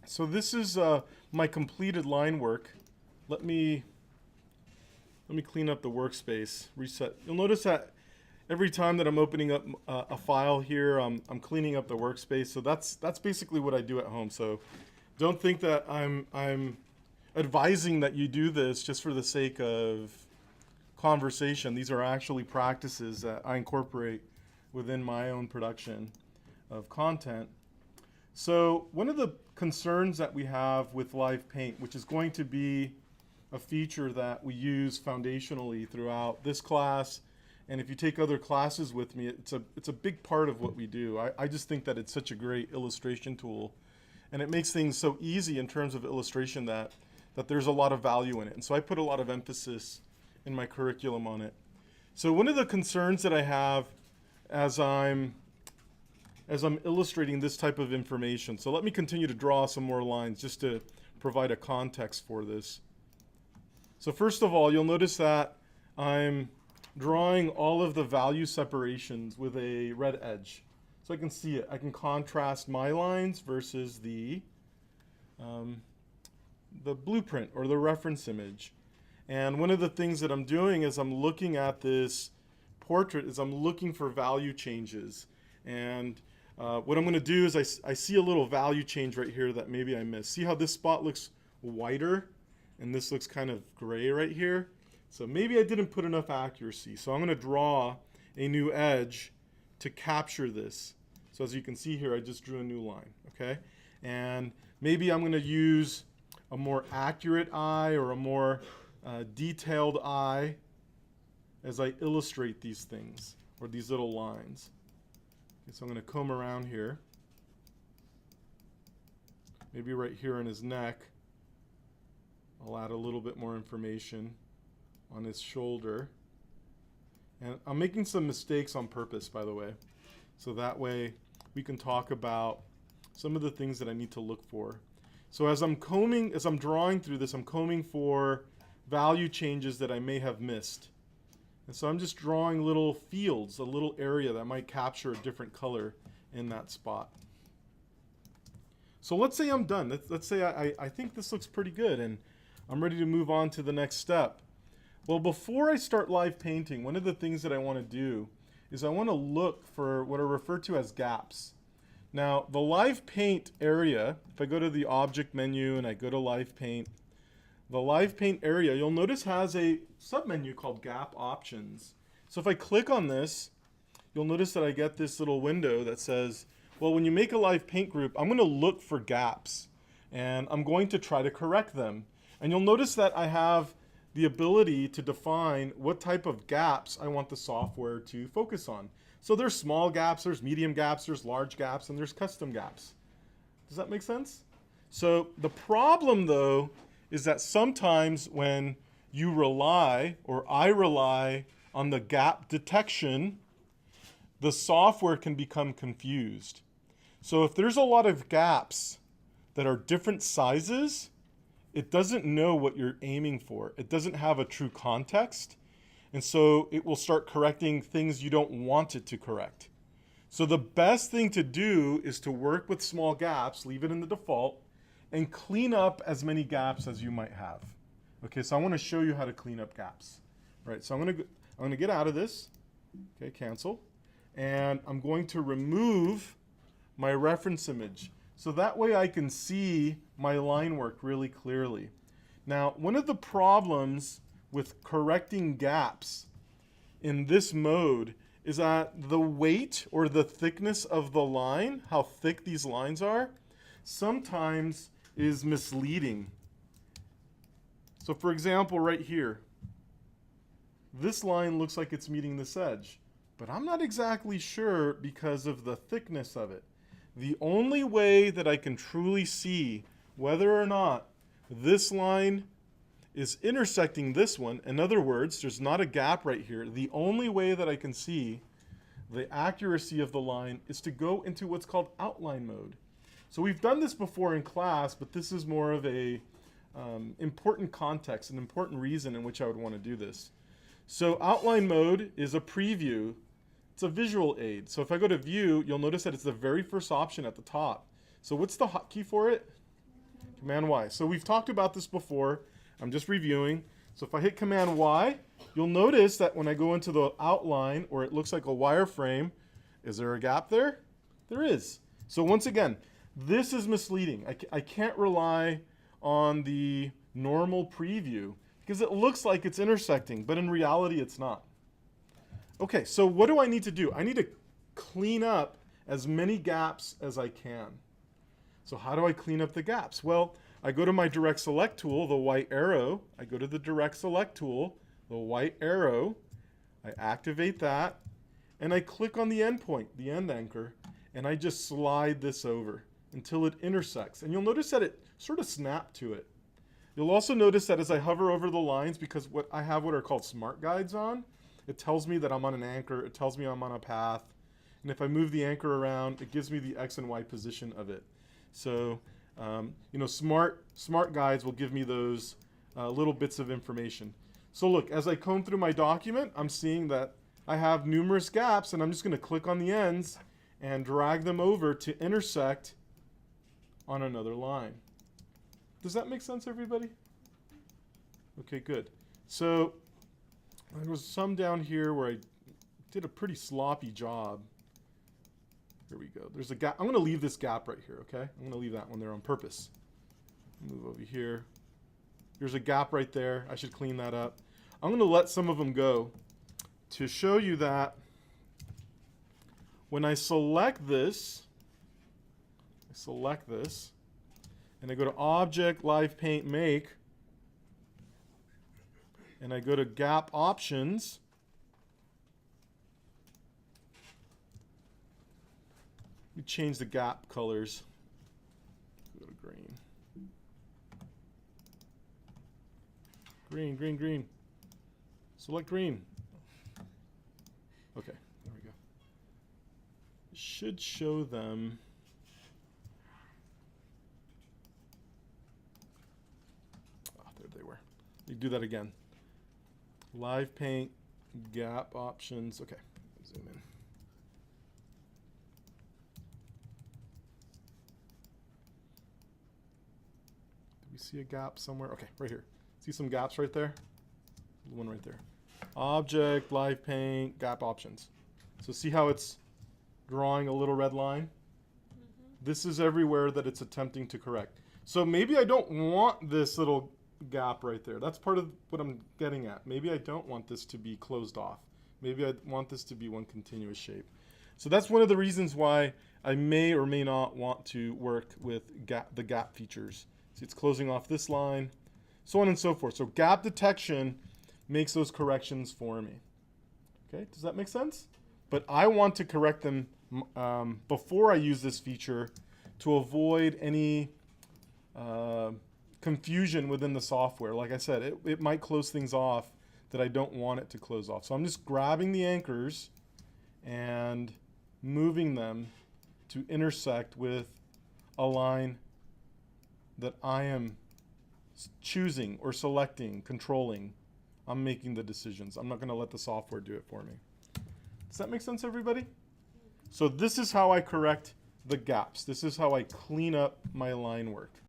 So this is my completed line work. Let me clean up the workspace, reset. You'll notice that every time that I'm opening up a file here, I'm cleaning up the workspace. So that's basically what I do at home. So don't think that I'm advising that you do this just for the sake of conversation. These are actually practices that I incorporate within my own production of content. So one of the concerns that we have with Live Paint, which is going to be a feature that we use foundationally throughout this class, and if you take other classes with me, it's a big part of what we do. I just think that it's such a great illustration tool, and it makes things so easy in terms of illustration that there's a lot of value in it. And so I put a lot of emphasis in my curriculum on it. So one of the concerns that I have as I'm illustrating this type of information. So let me continue to draw some more lines just to provide a context for this. So first of all, you'll notice that I'm drawing all of the value separations with a red edge. So I can see it. I can contrast my lines versus the blueprint or the reference image. And one of the things that I'm doing is I'm looking at this portrait is I'm looking for value changes. And what I'm going to do is I see a little value change right here that maybe I missed. See how this spot looks whiter and this looks kind of gray right here? So maybe I didn't put enough accuracy. So I'm going to draw a new edge to capture this. So as you can see here, I just drew a new line, okay? And maybe I'm going to use a more accurate eye or a more detailed eye as I illustrate these things or these little lines. So I'm going to comb around here. Maybe right here in his neck, I'll add a little bit more information on his shoulder. And I'm making some mistakes on purpose, by the way. So that way we can talk about some of the things that I need to look for. So as I'm drawing through this, I'm combing for value changes that I may have missed. And so I'm just drawing little fields, a little area that might capture a different color in that spot. So let's say I'm done. Let's say I think this looks pretty good and I'm ready to move on to the next step. Well, before I start live painting, one of the things that I want to do is I want to look for what are referred to as gaps. Now, the live paint area, if I go to the object menu and I go to live paint, the live paint area, you'll notice has a submenu called gap options. So if I click on this, you'll notice that I get this little window that says, well, when you make a live paint group, I'm going to look for gaps and I'm going to try to correct them. And you'll notice that I have the ability to define what type of gaps I want the software to focus on. So there's small gaps, there's medium gaps, there's large gaps, and there's custom gaps. Does that make sense? So the problem though is that sometimes when you rely, or I rely, on the gap detection, the software can become confused. So if there's a lot of gaps that are different sizes, it doesn't know what you're aiming for. It doesn't have a true context. And so it will start correcting things you don't want it to correct. So the best thing to do is to work with small gaps, leave it in the default, and clean up as many gaps as you might have. Okay, so I want to show you how to clean up gaps. All right, so I'm going to get out of this. Okay, cancel. And I'm going to remove my reference image. So that way I can see my line work really clearly. Now, one of the problems with correcting gaps in this mode is that the weight or the thickness of the line, how thick these lines are, sometimes is misleading. So for example, right here, this line looks like it's meeting this edge, but I'm not exactly sure because of the thickness of it. The only way that I can truly see whether or not this line is intersecting this one, in other words, there's not a gap right here, the only way that I can see the accuracy of the line is to go into what's called outline mode. So we've done this before in class, but this is more of a important context, an important reason in which I would want to do this. So outline mode is a preview. It's a visual aid. So if I go to view, you'll notice that it's the very first option at the top. So what's the hotkey for it? Command Y. So we've talked about this before. I'm just reviewing. So if I hit Command Y, you'll notice that when I go into the outline, or it looks like a wireframe, is there a gap there? There is. So once again, this is misleading. I can't rely on the normal preview because it looks like it's intersecting, but in reality it's not. Okay, so what do I need to do? I need to clean up as many gaps as I can. So how do I clean up the gaps? Well, I go to my direct select tool, the white arrow. I go to the direct select tool, the white arrow. I activate that, and I click on the endpoint, the end anchor, and I just slide this over until it intersects. And you'll notice that it sort of snapped to it. You'll also notice that as I hover over the lines, because I have what are called smart guides on, it tells me that I'm on an anchor, it tells me I'm on a path, and if I move the anchor around, it gives me the X and Y position of it. So, you know, smart guides will give me those little bits of information. So look, as I comb through my document, I'm seeing that I have numerous gaps, and I'm just going to click on the ends and drag them over to intersect on another line. Does that make sense, everybody? Okay, good. So there was some down here where I did a pretty sloppy job. Here we go. There's a gap. I'm going to leave this gap right here, okay? I'm going to leave that one there on purpose. Move over here. There's a gap right there. I should clean that up. I'm going to let some of them go to show you that when I select this, and I go to Object, Live Paint, Make, and I go to Gap Options, let me change the gap colors. Go to green. Green, green, green. Select green. Okay, there we go. It should show them. Oh, there they were. You do that again. Live Paint, Gap Options. Okay, zoom in. Do we see a gap somewhere? Okay, right here. See some gaps right there? The one right there. Object, Live Paint, Gap Options. So see how it's drawing a little red line? Mm-hmm. This is everywhere that it's attempting to correct. So maybe I don't want this little gap right there. That's part of what I'm getting at. Maybe I don't want this to be closed off. Maybe I want this to be one continuous shape. So that's one of the reasons why I may or may not want to work with the gap features. See, it's closing off this line, so on and so forth. So gap detection makes those corrections for me. Okay, does that make sense? But I want to correct them before I use this feature to avoid any confusion within the software. Like I said, it might close things off that I don't want it to close off. So I'm just grabbing the anchors and moving them to intersect with a line that I am choosing or selecting, controlling. I'm making the decisions. I'm not going to let the software do it for me. Does that make sense, everybody? So this is how I correct the gaps. This is how I clean up my line work.